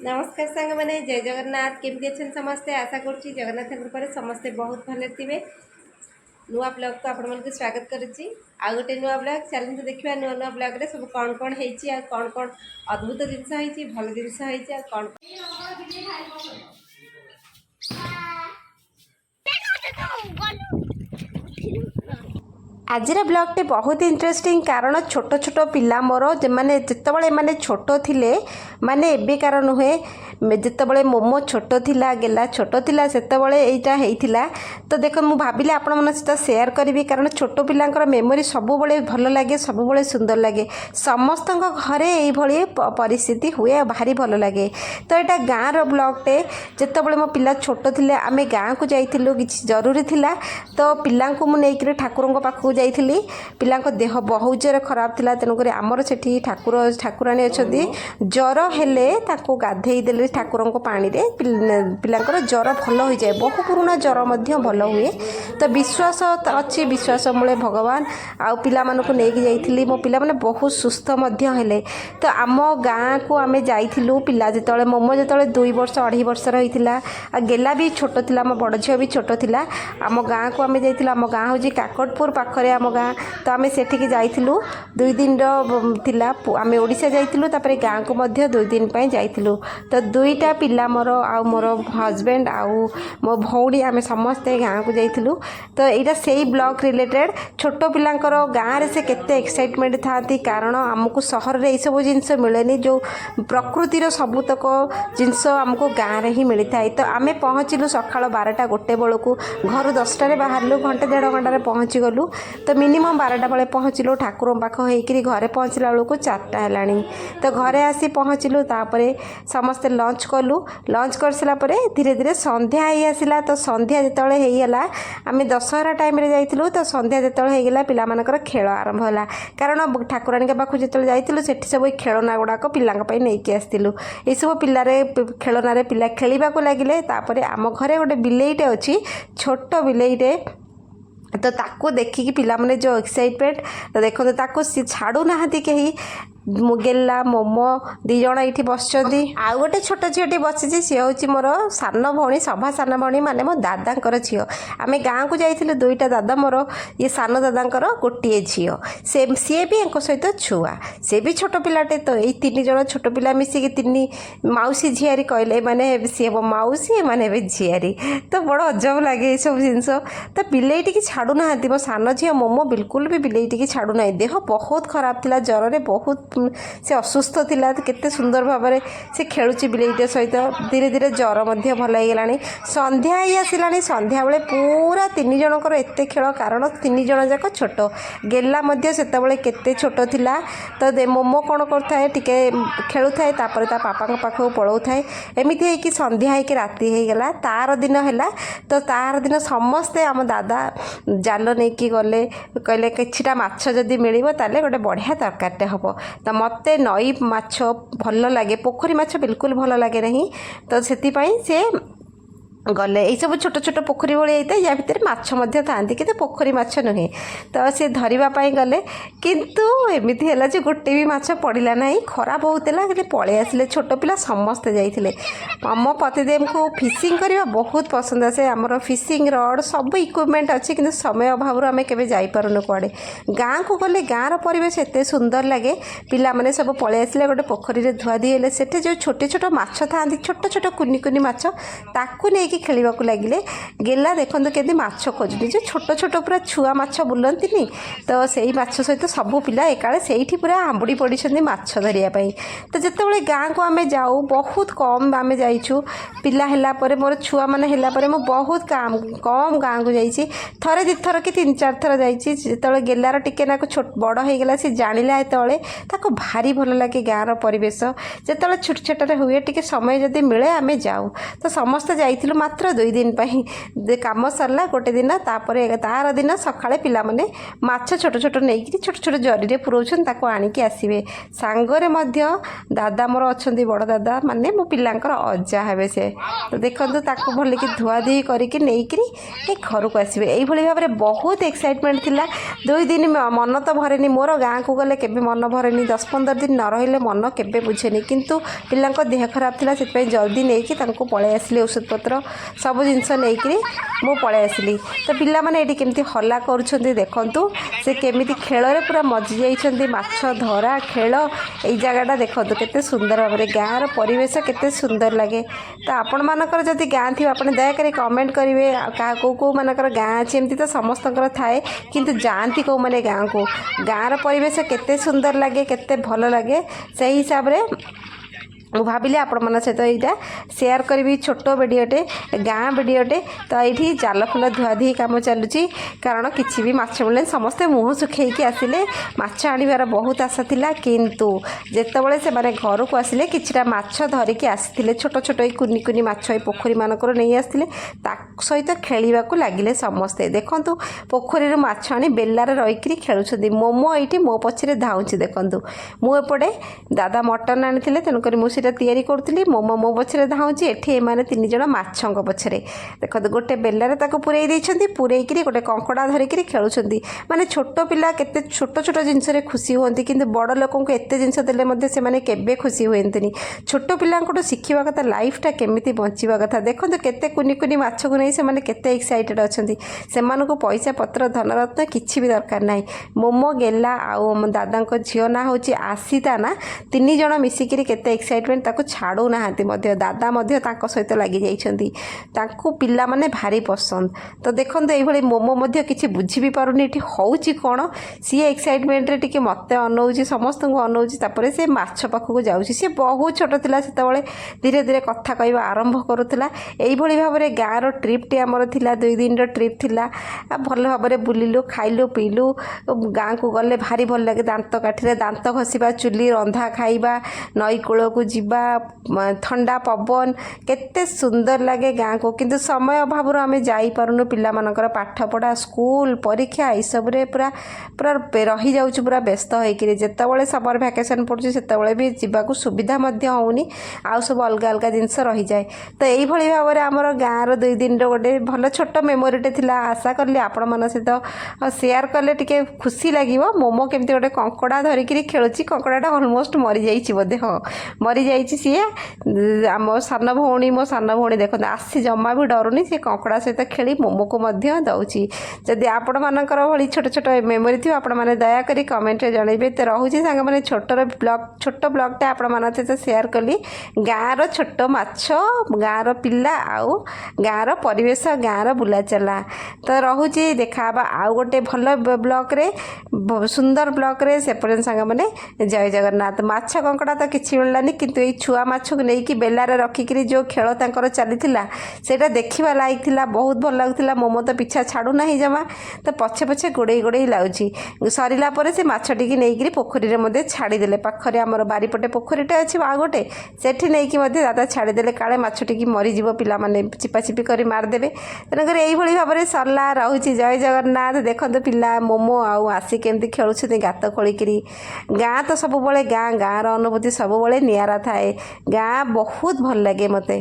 नमस्कार सांग मैंने जय जगन्नाथ केमती अच्छे समस्ते आशा करुँची जगन्नाथ कृपा समस्ते बहुत भले थे। नुआ ब्लॉग को आपण मन स्वागत करुच्ची आ गोटे नुआ ब्लॉग चलते देखा नुआ नुआ ब्लॉग रे सब कौन कौन होती कौन कौन अद्भुत जिनस होती भल जिनस होती कौन आजिर ब्लॉगटे बहुत इंटरेस्टिंग कारण छोट छोट पिला मोर माने जितेबाला माने छोट थिले माने एबेकार नुहे जितेबाला मोमो छोट थिला गेला छोट थिला सेतेबाला एटा हेइथिला। तो देख मु भाबिले आपण मन सहित शेयर करी कारण छोट पिलांकर मेमोरी सब बड़े भल लगे सब बड़े सुंदर लगे समस्त घरे यही परिस्थिति हुए भारी भल लगे। तो यहाँ गाँव ब्लॉगटे जितेबाला मो पिला छोट थिले आमे गाँ को जाइथिलु किछि जरूरी थिला। तो पिलांको मु नेइकरी ठाकुरंको पाखु जाइथिली पिलांको देह बहुत जोर खराब थिला तेणुक आमर सेठी ठाकुर ठाकुराणी अच्छी ज्वर हेले ताको गाधेई देले ठाकुरंको पानी रे पिलांकर ज्वर भल हो जाए बहु पुराना ज्वर मध्य भल हुए। तो विश्वास अच्छी विश्वास मूले भगवान आउ पिला मानकु नेइकी जाइथिली मो पिला माने बहुत सुस्थ मध्य हेले। तो आम गाँ को आमे जाइथिलु पिला जेतले मोमो जेतले 2 वर्ष 2.5 वर्ष रहिथिला आ गेला भी छोट थिला मो बड़ झियो भी छोट थिला आम गाँ को आमे जाइथिलु आम गाँ होजी काकटपुर पाखरे आम गाँ। तो आमे सेठिकी जाइथिलु 2 दिन थिला आमे ओडिशा जाइथिलु तापरे गाँ को मध्य 2 दिन पई जाइथिलु। तो 2टा पिला मोर आ मोर हस्बैंड आउ मो भौणी आमे समस्ते गाँ को जाइथिलु। तो एटा सेही ब्लॉग रिलेटेड छोट पिलांकर गाँ रे से केते एक्साइटमेंट थाती कारण आमको सहर रे सब जिनस मिलेनी जो प्रकृतिर सबुतक जिनस आमको गाँ रे ही मिली थाए। तो आमे पहुँचलु सकाळ 12टा 1 बेलू घर 10टा रे बाहरलु घंटे 1.5 घंटा पहुँची गलु। तो मिनिमम 12टा बेले पहुँचलु ठाकुर पाख होइकरी घरे पहुँचला बेलू 4टा हेलाणी। तो घरे आसी पहुँचलु तापरे समस्ते लंच कलु लंच कर सारा परे धीरे धीरे संध्या ही आसिला। तो संध्या जितेबाला होईगला आमे दशहरा टाइम रे जाइथिलु। तो संध्या जितेबाला होईगला पिला मानकर खेल आरंभ होला कारण ठाकुराणी के पाखु जितेबाला जाइथिलु सेठी सब खेलना गुड़ाक पिलांक पई नेइकी आस्तिलु ए सब पिल्ला रे खेलना रे पिला खेलिबाको लागिले। तापरे आम घरे गोटे बिलेईटे अछि छोट बिलेईटे तो ताको देखिकी पिला माने जो एक्साइटमेंट तो देखो ताको छाड़ू नाहांती कहीं गेला मोमो 2 जण ये बस आउ गोटे छोट झीटी बसी सी हूँ मोर सान भौणी सभा सान भौणी माने मो दादा झी आम गाँ को जाइए 2टा दादा मोर ये सान दादा गोटे झी से सी भी एक सहित छुआ सी भी छोट पिलाटे। तो ये 3 जण छोट पिला मिसिकी 3 मौसी झियारी कहले मैंने सी हम मौसी मैंने झियारी। तो बड़ अजब लगे ये सब जिनस। तो बिलेईटी की छाड़ू ना मो सान झी मोमो बिल्कुल भी बिलेईटी की छाड़ू ना देह बहुत खराब थिला ज्वर बहुत से असुस्थ थिला केते सुंदर भाव में से खेलुची बिलेईटे सहित धीरे धीरे ज्वर मध्य भल होगलानी संध्या ही आसिलानी। संध्या बेले पूरा 3 जनकर एते खेल कारण 3 जन जाक छोट गेला मध्य सेतेबेले केते छोट थिला। तो मोमो कौन करथाए टिके खेलुथाए तापर ता पापा पाखु पळौथाए एमिति है कि संध्या है कि राति हो गला तार दिन हैला। तो तार दिन समस्ते आम दादा जाल नहीं कि गले कहले किछिटा माछ जदि मिलिबो ताले गोटे बढ़िया तरकारीटे हबो। तो मते नई माछ भल लगे पोखरी माछ बिल्कुल भल लगे नहीं। तो सेतिपाई से गले ये सब छोट छोट पोखरी भाई होता है या भितर माछ थांती कि पोखरी माछ नुहे। तो सी धरवाई गले किंतु एमती है जो गोटे भी माछ पड़ा ना खरा बहुत है पलि आसिले छोट पिला समस्ते जाइए। मो पतिदेव को फिशिंग करने बहुत पसंद आसे आमर फिशिंग रड सब इक्विपमेंट अच्छी कि समय अभाव आम के जापरूनु कड़े गाँ को गले गाँव परिवेश एत सुंदर लगे पिला माने सब पलि आसिले गोटे पोखरी धुआधी हेले सेठे जो छोटे छोट माछ था छोट छोट कुनि कुनि माछ ताकू नहीं कि खेलवाक लगिले गेला देखो केदी माछ खोजुनी जो छोट छोट पूरा छुआ माछ बुलंती। तो सही माछ सहित सब पिला एकाले से पूरा आंबुड़ी पड़ी माछ धरियापाई। तो जितेबाला गाँ को आम जाऊ बहुत कम आम जाइछु पिला है मोर छुआ मैंने है मो बहुत कम गाँ को जाइए थरे 2 थर कि 3-4 थर जाइए गेलार टिके ना छोट बड़ होगा सी जानिला ये भारी भल लगे गाँव परिवेश जिते छोट छोटे हुए टे समय जदि मिले आम जाऊ। तो समस्ते जाइलु ମାତ୍ର 2 ଦିନ ପାଇଁ କାମ ସରିଲା ଗୋଟେ ଦିନ, ତାପରେ ତାର ଦିନ ସକାଳେ ପିଲାମାନେ ମାଛ ଛୋଟ ଛୋଟ ନେଇକିରି ଛୋଟ ଛୋଟ ଜରିରେ ପୁରଉଛନ୍ତି, ତାକୁ ଆଣିକି ଆସିବେ। ସାଙ୍ଗରେ ମଧ୍ୟ ଦାଦା ମୋର ଅଛନ୍ତି, ବଡ଼ ଦାଦା ମାନେ ମୋ ପିଲାଙ୍କର ଅଜା ହେବେ ସେ। ତ ଦେଖନ୍ତୁ ତାକୁ ଭଲକି ଧୁଆଧୁଇ କରିକି ନେଇକିରି ଏ ଘରକୁ ଆସିବେ। ଏଇଭଳି ଭାବରେ ବହୁତ ଏକ୍ସାଇଟମେଣ୍ଟ ଥିଲା। 2 ଦିନ ମନ ତ ଭରେନି, ମୋର ଗାଁକୁ ଗଲେ କେବେ ମନ ଭରେନି, 10-15 ଦିନ ନ ରହିଲେ ମନ କେବେ ବୁଝେନି। କିନ୍ତୁ ପିଲାଙ୍କ ଦେହ ଖରାପ ଥିଲା, ସେଥିପାଇଁ ଜଲ୍ଦି ନେଇକି ତାଙ୍କୁ ପଳେଇ ଆସିଲି, ଔଷଧପତ୍ର ସବୁ ଜିନିଷ ନେଇକିରି ମୁଁ ପଳେଇ ଆସିଲି। ତ ପିଲାମାନେ ଏଇଠି କେମିତି ହଲା କରୁଛନ୍ତି ଦେଖନ୍ତୁ, ସେ କେମିତି ଖେଳରେ ପୁରା ମଜି ଯାଇଛନ୍ତି। ମାଛ ଧରା ଖେଳ, ଏଇ ଜାଗାଟା ଦେଖନ୍ତୁ କେତେ ସୁନ୍ଦର ଭାବରେ, ଗାଁର ପରିବେଶ କେତେ ସୁନ୍ଦର ଲାଗେ। ତ ଆପଣମାନଙ୍କର ଯଦି ଗାଁ ଥିବ ଆପଣ ଦୟାକରି କମେଣ୍ଟ କରିବେ, କେଉଁମାନଙ୍କର ଗାଁ ଅଛି। ଏମିତି ତ ସମସ୍ତଙ୍କର ଥାଏ, କିନ୍ତୁ ଯାଆନ୍ତି କେଉଁମାନେ ଗାଁକୁ, ଗାଁର ପରିବେଶ କେତେ ସୁନ୍ଦର ଲାଗେ, କେତେ ଭଲ ଲାଗେ। ସେହି ହିସାବରେ ମୁଁ ଭାବିଲି ଆପଣମାନଙ୍କ ସହିତ ଏଇଟା ସେୟାର କରିବି, ଛୋଟ ଭିଡ଼ିଓଟେ, ଗାଁ ଭିଡ଼ିଓଟେ। ତ ଏଇଠି ଜାଲ ଫୁଲ ଧୁଆଧୁଇ କାମ ଚାଲୁଛି, କାରଣ କିଛି ବି ମାଛ ମିଳିଲେ ସମସ୍ତେ ମୁହଁ ଶୁଖେଇକି ଆସିଲେ। ମାଛ ଆଣିବାର ବହୁତ ଆଶା ଥିଲା, କିନ୍ତୁ ଯେତେବେଳେ ସେମାନେ ଘରକୁ ଆସିଲେ କିଛିଟା ମାଛ ଧରିକି ଆସିଥିଲେ, ଛୋଟ ଛୋଟ ଏଇ କୁନି କୁନି ମାଛ ଏଇ ପୋଖରୀମାନଙ୍କରୁ ନେଇ ଆସିଥିଲେ, ତା ସହିତ ଖେଳିବାକୁ ଲାଗିଲେ ସମସ୍ତେ। ଦେଖନ୍ତୁ ପୋଖରୀରୁ ମାଛ ଆଣି ବେଲାରେ ରହିକିରି ଖେଳୁଛନ୍ତି। ମୋମୋ ଏଇଠି ମୋ ପଛରେ ଧାଉଁଛି ଦେଖନ୍ତୁ। ମୁଁ ଏପଟେ ଦାଦା ମଟନ୍ ଆଣିଥିଲେ, ତେଣୁକରି ମୁଁ ସେଇଟା ତିଆରି କରୁଥିଲି, ମୋମୋ ମୋ ପଛରେ ଧାଉଁଛି। ଏଠି ଏମାନେ 3 ଜଣ ମାଛଙ୍କ ପଛରେ ଦେଖନ୍ତୁ, ଗୋଟେ ବେଲାରେ ତାକୁ ପୁରେଇ ଦେଇଛନ୍ତି, ପୁରେଇକିରି ଗୋଟେ କଙ୍କଡ଼ା ଧରିକିରି ଖେଳୁଛନ୍ତି। ମାନେ ଛୋଟ ପିଲା କେତେ ଛୋଟ ଛୋଟ ଜିନିଷରେ ଖୁସି ହୁଅନ୍ତି, କିନ୍ତୁ ବଡ଼ ଲୋକଙ୍କୁ ଏତେ ଜିନିଷ ଦେଲେ ମଧ୍ୟ ସେମାନେ କେବେ ଖୁସି ହୁଅନ୍ତିନି। ଛୋଟ ପିଲାଙ୍କଠୁ ଶିଖିବା କଥା ଲାଇଫ୍ଟା କେମିତି ବଞ୍ଚିବା କଥା। ଦେଖନ୍ତୁ କେତେ କୁନି କୁନି ମାଛକୁ ନେଇ ସେମାନେ କେତେ ଏକ୍ସାଇଟେଡ଼ ଅଛନ୍ତି। ସେମାନଙ୍କୁ ପଇସା ପତ୍ର ଧନରତ୍ନ କିଛି ବି ଦରକାର ନାହିଁ। ମୋମୋ, ଗେଲା ଆଉ ଦାଦାଙ୍କ ଝିଅ ନାଁ ହେଉଛି ଆସିତା ନା, 3 ଜଣ ମିଶିକିରି କେତେ ଏକ୍ସାଇଟମେଣ୍ଟ, ତାକୁ ଛାଡ଼ୁନାହାନ୍ତି ମଧ୍ୟ। ଦାଦା ମଧ୍ୟ ତାଙ୍କ ସହିତ ଲାଗିଯାଇଛନ୍ତି, ତାଙ୍କୁ ପିଲାମାନେ ଭାରି ପସନ୍ଦ। ତ ଦେଖନ୍ତୁ ଏଇଭଳି ମୋମୋ ମଧ୍ୟ କିଛି ବୁଝି ବି ପାରୁନି ଏଠି ହେଉଛି କ'ଣ, ସିଏ ଏକ୍ସାଇଟମେଣ୍ଟରେ ଟିକେ ମୋତେ ଅନଉଛି, ସମସ୍ତଙ୍କୁ ଅନଉଛି, ତାପରେ ସେ ମାଛ ପାଖକୁ ଯାଉଛି। ସିଏ ବହୁତ ଛୋଟ ଥିଲା ସେତେବେଳେ, ଧୀରେ ଧୀରେ କଥା କହିବା ଆରମ୍ଭ କରୁଥିଲା। ଏଇଭଳି ଭାବରେ ଗାଁର ଟ୍ରିପ୍ଟି ଆମର ଥିଲା, 2 ଦିନର ଟ୍ରିପ୍ ଥିଲା। ଭଲ ଭାବରେ ବୁଲିଲୁ, ଖାଇଲୁ ପିଇଲୁ। ଗାଁକୁ ଗଲେ ଭାରି ଭଲ ଲାଗେ, ଦାନ୍ତ କାଠିରେ ଦାନ୍ତ ଘଷିବା, ଚୁଲି ରନ୍ଧା ଖାଇବା, ନଈ କୂଳକୁ ଯିବା, ଥଣ୍ଡା ପବନ, କେତେ ସୁନ୍ଦର ଲାଗେ ଗାଁକୁ। କିନ୍ତୁ ସମୟ ଅଭାବରୁ ଆମେ ଯାଇପାରୁନୁ, ପିଲାମାନଙ୍କର ପାଠପଢ଼ା, ସ୍କୁଲ, ପରୀକ୍ଷା ଏଇସବୁରେ ପୁରା ରହିଯାଉଛୁ ପୁରା ବ୍ୟସ୍ତ ହୋଇକିରି। ଯେତେବେଳେ ସମର ଭ୍ୟାକେସନ୍ ପଡ଼ୁଛି ସେତେବେଳେ ବି ଯିବାକୁ ସୁବିଧା ମଧ୍ୟ ହେଉନି, ଆଉ ସବୁ ଅଲଗା ଅଲଗା ଜିନିଷ ରହିଯାଏ। ତ ଏଇଭଳି ଭାବରେ ଆମର ଗାଁର 2 ଦିନର ଗୋଟେ ଭଲ ଛୋଟ ମେମୋରିଟେ ଥିଲା। ଆଶା କଲି ଆପଣମାନଙ୍କ ସହିତ ସେୟାର କଲେ ଟିକେ ଖୁସି ଲାଗିବ। ମୋମୋ କେମିତି ଗୋଟେ କଙ୍କଡ଼ା ଧରିକିରି ଖେଳୁଛି, କଙ୍କଡ଼ାଟା ଅଲମୋଷ୍ଟ ମରିଯାଇଛି ବୋଧେ, ହଁ ମରିଯାଇଛି ସିଏ। ମୋ ସାନ ଭଉଣୀ ଦେଖନ୍ତୁ ଆସି ଜମା ବି ଡରୁନି, ସେ କଙ୍କଡ଼ା ସହିତ ଖେଳି ମୋମୋକୁ ମଧ୍ୟ ଦେଉଛି। ଯଦି ଆପଣମାନଙ୍କର ଭଳି ଛୋଟ ଛୋଟ ମେମୋରି ଥିବ ଆପଣମାନେ ଦୟାକରି କମେଣ୍ଟରେ ଜଣାଇବେ। ତ ରହୁଛି ସାଙ୍ଗମାନେ, ଛୋଟ ବ୍ଲଗ୍ଟା ଆପଣମାନଙ୍କ ସହିତ ସେୟାର କଲି, ଗାଁର ଛୋଟ ମାଛ, ଗାଁର ପିଲା ଆଉ ଗାଁର ପରିବେଶ, ଗାଁର ବୁଲାଚଲା। ତ ରହୁଛି, ଦେଖାହେବା ଆଉ ଗୋଟେ ଭଲ ବ୍ଲଗ୍ରେ, ସୁନ୍ଦର ବ୍ଲଗ୍ରେ। ସେ ପର୍ଯ୍ୟନ୍ତ ସାଙ୍ଗମାନେ ଜୟ ଜଗନ୍ନାଥ। ମାଛ କଙ୍କଡ଼ା ତ କିଛି ମିଳିଲାନି, କିନ୍ତୁ ଏଇ ଛୁଆ ମାଛକୁ ନେଇକି ବେଲାରେ ରଖିକିରି ଯେଉଁ ଖେଳ ତାଙ୍କର ଚାଲିଥିଲା ସେଇଟା ଦେଖିବା ଲାୟକ ଥିଲା, ବହୁତ ଭଲ ଲାଗୁଥିଲା। ମୋମୋ ତ ପିଛା ଛାଡ଼ୁନାହିଁ ଜମା, ତ ପଛେ ପଛେ ଗୋଡ଼େଇ ଲାଗୁଛି। ସରିଲା ପରେ ସେ ମାଛଟିକି ନେଇକିରି ପୋଖରୀରେ ମଧ୍ୟ ଛାଡ଼ିଦେଲେ। ପାଖରେ ଆମର ବାରିପଟେ ପୋଖରୀଟେ ଅଛି ଆଉ ଗୋଟେ, ସେଠି ନେଇକି ମଧ୍ୟ ଦାଦା ଛାଡ଼ିଦେଲେ, କାଳେ ମାଛଟିକି ମରିଯିବ, ପିଲାମାନେ ଚିପାଚିପି କରି ମାରିଦେବେ। ତେଣୁକରି ଏଇଭଳି ଭାବରେ ସରିଲା। ରହୁଛି, ଜୟ ଜଗନ୍ନାଥ। ଦେଖନ୍ତୁ ପିଲା ମୋମୋ ଆଉ ଆସି କେମିତି ଖେଳୁଛନ୍ତି ଗାତ ଖୋଳିକିରି। ଗାଁ ତ ସବୁବେଳେ ଗାଁର ଅନୁଭୂତି ସବୁବେଳେ ନିଆରା ଥାଏ। ଗାଁ ବହୁତ ଭଲ ଲାଗେ ମୋତେ।